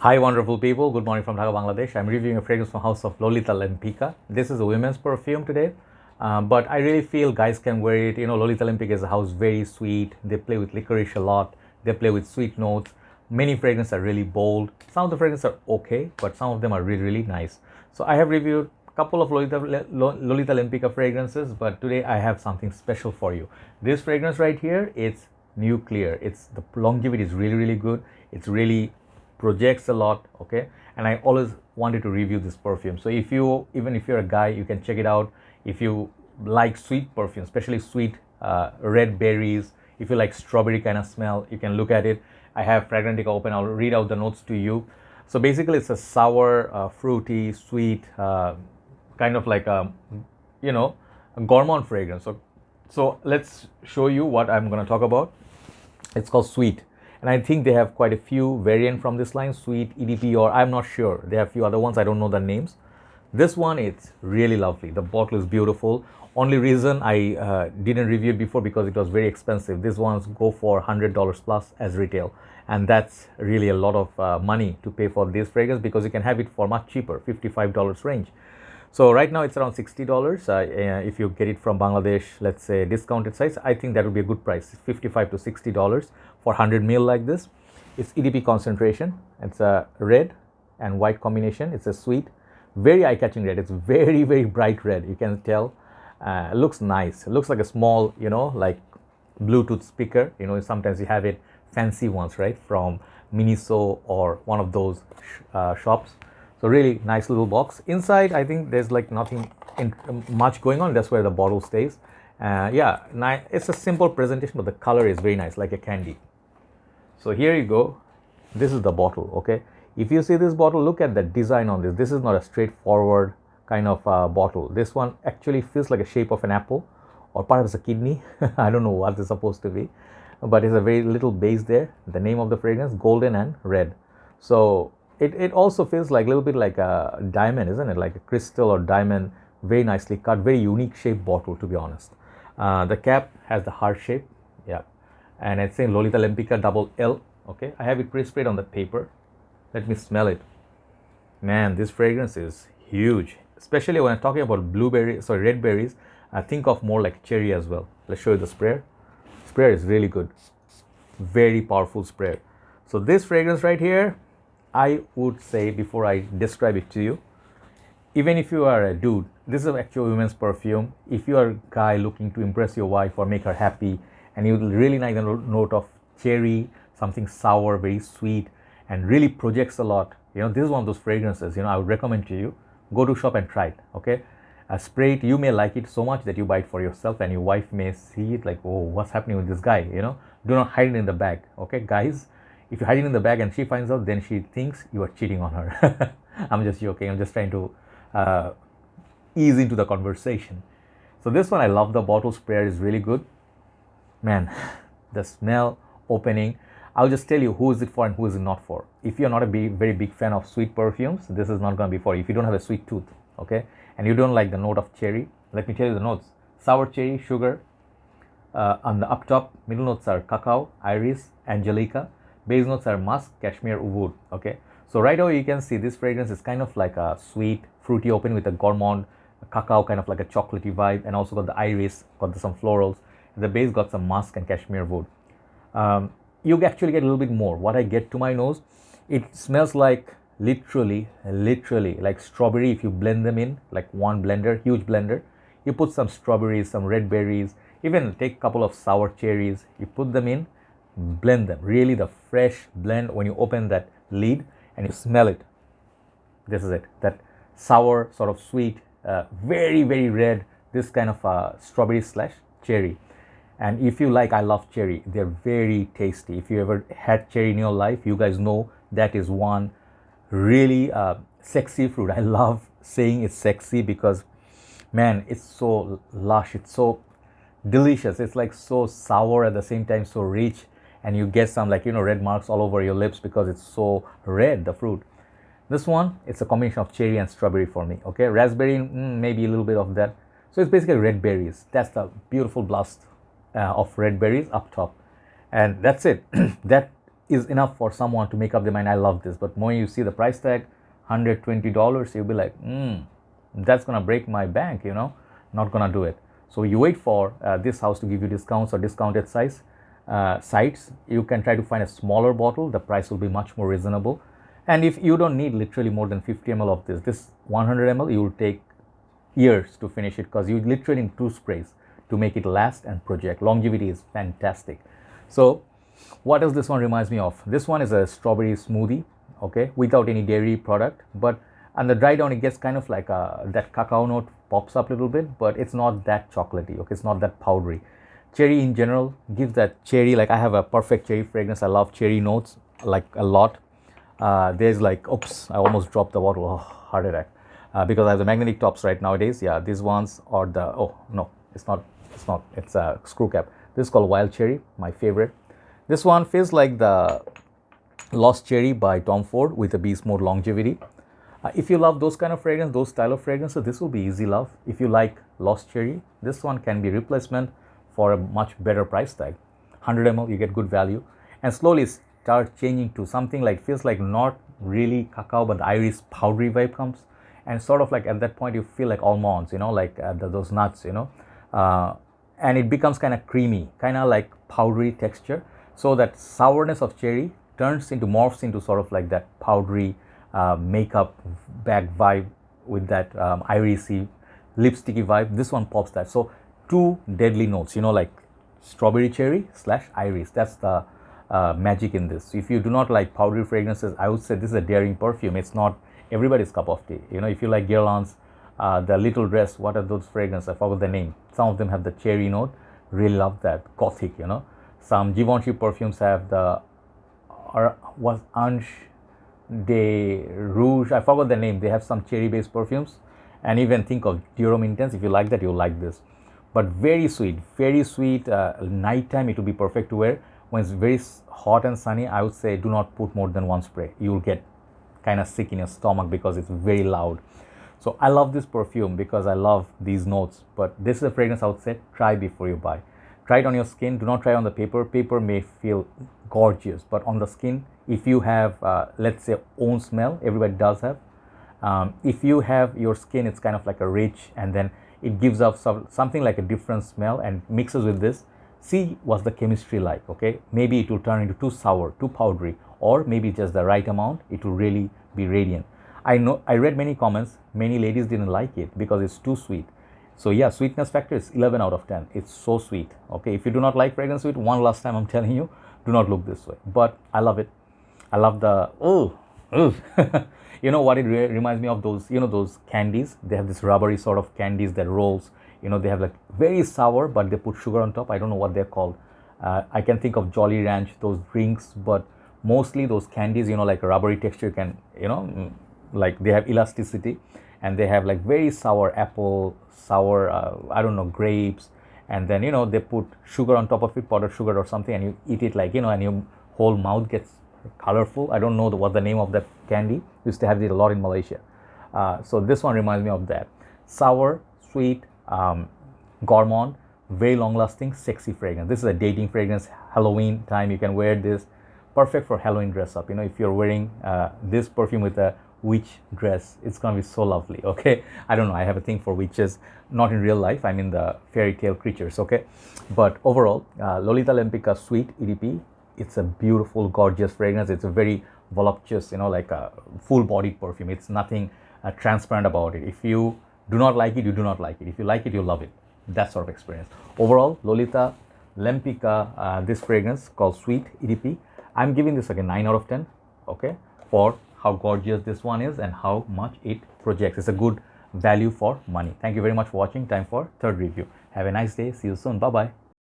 Hi, wonderful people. Good morning from Dhaka, Bangladesh. I'm reviewing a fragrance from House of Lolita Lempicka. This is a women's perfume today, but I really feel guys can wear it. You know, Lolita Lempicka is a house very sweet. They play with licorice a lot. They play with sweet notes. Many fragrances are really bold. Some of the fragrances are okay, but some of them are really, really nice. So I have reviewed a couple of Lolita Lempicka fragrances, but today I have something special for you. This fragrance right here, it's nuclear. It's the longevity is really, really good. It's really projects a lot, okay, and I always wanted to review this perfume. So if you, even if you're a guy, you can check it out. If you like sweet perfume, especially sweet red berries, if you like strawberry kind of smell, you can look at it. I have Fragrantica open. I'll read out the notes to you. So basically it's a sour, fruity, sweet, kind of like a, you know, a gourmand fragrance. So let's show you what I'm going to talk about. It's called Sweet, and I think they have quite a few variant from this line, Sweet, EDP, or I'm not sure. They have a few other ones, I don't know the names. This one, it's really lovely. The bottle is beautiful. Only reason I didn't review it before because it was very expensive. These ones go for $100 plus as retail, and that's really a lot of money to pay for this fragrance because you can have it for much cheaper, $55 range. So right now it's around $60. If you get it from Bangladesh, let's say discounted size, I think that would be a good price, $55 to $60 for 100 ml like this. It's EDP concentration. It's a red and white combination. It's a sweet, very eye-catching red. It's very, very bright red. You can tell. It looks nice. It looks like a small, you know, like Bluetooth speaker. You know, sometimes you have it fancy ones, right, from Miniso or one of those shops. So really nice little box. Inside, I think there's like nothing much going on. That's where the bottle stays. Yeah, it's a simple presentation, but the color is very nice, like a candy. So here you go. This is the bottle, okay? If you see this bottle, look at the design on this. This is not a straightforward kind of bottle. This one actually feels like a shape of an apple or perhaps a kidney. I don't know what it's supposed to be, but it's a very little base there. The name of the fragrance, golden and red. So it also feels like a little bit like a diamond, isn't it? Like a crystal or diamond, very nicely cut, very unique shaped bottle, to be honest. The cap has the heart shape, yeah, and it's saying Lolita Lempicka double L. Okay, I have it pre-sprayed on the paper. Let me smell it. Man, this fragrance is huge, especially when I'm talking about red berries. I think of more like cherry as well. Let's show you the sprayer. Sprayer is really good, very powerful sprayer. So this fragrance right here, I would say, before I describe it to you, even if you are a dude, this is an actual women's perfume. If you are a guy looking to impress your wife or make her happy, and you really like the note of cherry, something sour, very sweet, and really projects a lot, you know, this is one of those fragrances, you know, I would recommend to you, go to shop and try it, okay? Spray it. You may like it so much that you buy it for yourself, and your wife may see it like, oh, what's happening with this guy, you know? Do not hide it in the bag, okay, guys? If you hide it in the bag and she finds out, then she thinks you are cheating on her. I'm just joking. I'm just trying to ease into the conversation. So this one, I love the bottle. Sprayer is really good. Man, the smell, opening. I'll just tell you who is it for and who is it not for. If you're not a very big fan of sweet perfumes, this is not going to be for you. If you don't have a sweet tooth, okay, and you don't like the note of cherry, let me tell you the notes. Sour cherry, sugar. On the up top, middle notes are cacao, iris, angelica. Base notes are musk, cashmere, wood. Okay, so right away you can see this fragrance is kind of like a sweet, fruity opening with a gourmand, a cacao, kind of like a chocolatey vibe, and also got the iris, got some florals. The base got some musk and cashmere wood. You actually get a little bit more. What I get to my nose, it smells like literally like strawberry. If you blend them in, like one blender, huge blender, you put some strawberries, some red berries, even take a couple of sour cherries, you put them in, blend them, really the fresh blend. When you open that lid and you smell it, this is it, that sour, sort of sweet, very, very red, this kind of strawberry slash cherry. And if you like, I love cherry, they're very tasty. If you ever had cherry in your life, you guys know that is one really sexy fruit. I love saying it's sexy because, man, it's so lush, it's so delicious. It's like so sour at the same time, so rich, and you get some, like, you know, red marks all over your lips because it's so red, the fruit. This one, it's a combination of cherry and strawberry for me, okay? Raspberry, maybe a little bit of that. So it's basically red berries. That's the beautiful blast of red berries up top, and that's it. That is enough for someone to make up their mind, I love this. But when you see the price tag, $120, you'll be like, that's gonna break my bank, not gonna do it. So you wait for this house to give you discounts or discounted sites. You can try to find a smaller bottle. The price will be much more reasonable. And if you don't need literally more than 50 ml of this 100 ml, you will take years to finish it, because you literally need 2 sprays to make it last and project. Longevity is fantastic. So what does this one reminds me of? This one is a strawberry smoothie, okay, without any dairy product, but on the dry down it gets kind of like that cacao note pops up a little bit, but it's not that chocolatey, okay, it's not that powdery. Cherry in general gives that cherry, like I have a perfect cherry fragrance. I love cherry notes like a lot. There's like, oops, I almost dropped the bottle, oh, heart attack, because I have the magnetic tops right nowadays. Yeah, these ones are the, oh no, it's not, it's a screw cap. This is called Wild Cherry, my favorite. This one feels like the Lost Cherry by Tom Ford with a beast mode longevity. If you love those kind of fragrance, those style of fragrances, this will be easy love. If you like Lost Cherry, this one can be replacement for a much better price tag. 100 ml, you get good value, and slowly start changing to something like, feels like not really cacao, but the iris powdery vibe comes, and sort of like at that point you feel like almonds, like those nuts, and it becomes kind of creamy, kind of like powdery texture. So that sourness of cherry morphs into sort of like that powdery makeup bag vibe with that irisy lipsticky vibe. This one pops that. So 2 deadly notes, like strawberry cherry / iris. That's the magic in this. If you do not like powdery fragrances, I would say this is a daring perfume. It's not everybody's cup of tea. If you like Guerlain's, the little dress, what are those fragrances? I forgot the name. Some of them have the cherry note. Really love that. Gothic, Some Givenchy perfumes have the Ange de Rouge. I forgot the name. They have some cherry-based perfumes. And even think of Durham Intense. If you like that, you'll like this. But very sweet, very sweet. Nighttime, it will be perfect to wear. When it's very hot and sunny, I would say do not put more than 1 spray. You'll get kind of sick in your stomach because it's very loud. So I love this perfume because I love these notes. But this is a fragrance I would say try before you buy. Try it on your skin. Do not try on the paper. Paper may feel gorgeous, but on the skin, if you have, let's say, own smell, everybody does have. If you have your skin, it's kind of like a rich, and then it gives up something like a different smell and mixes with this. See what's the chemistry like, okay? Maybe it will turn into too sour, too powdery, or maybe just the right amount. It will really be radiant. I read many comments. Many ladies didn't like it because it's too sweet. So yeah, sweetness factor is 11 out of 10. It's so sweet. Okay, if you do not like fragrance sweet, one last time I'm telling you, do not look this way. But I love it. I love the you know what it reminds me of? Those, those candies. They have this rubbery sort of candies that rolls. They have like very sour, but they put sugar on top. I don't know what they're called. I can think of Jolly Ranch, those drinks, but mostly those candies, like a rubbery texture can, like they have elasticity. And they have like very sour apple, sour, I don't know, grapes. And then, they put sugar on top of it, powdered sugar or something, and you eat it like, and your whole mouth gets colorful. I don't know what the name of that candy. Used to have it a lot in Malaysia. So this one reminds me of that. Sour, sweet, gourmand, very long lasting, sexy fragrance. This is a dating fragrance. Halloween time, you can wear this. Perfect for Halloween dress up. If you're wearing this perfume with a witch dress, it's gonna be so lovely. Okay, I don't know, I have a thing for witches, not in real life, I mean the fairy tale creatures. Okay, but overall, Lolita Lempicka Sweet EDP, it's a beautiful, gorgeous fragrance. It's a very voluptuous, like a full-bodied perfume. It's nothing transparent about it. If you do not like it, you do not like it. If you like it, you love it. That sort of experience. Overall, Lolita Lempicka, this fragrance called Sweet EDP, I'm giving this like a 9 out of 10. Okay, for how gorgeous this one is and how much it projects. It's a good value for money. Thank you very much for watching. Time for third review. Have a nice day. See you soon. Bye bye.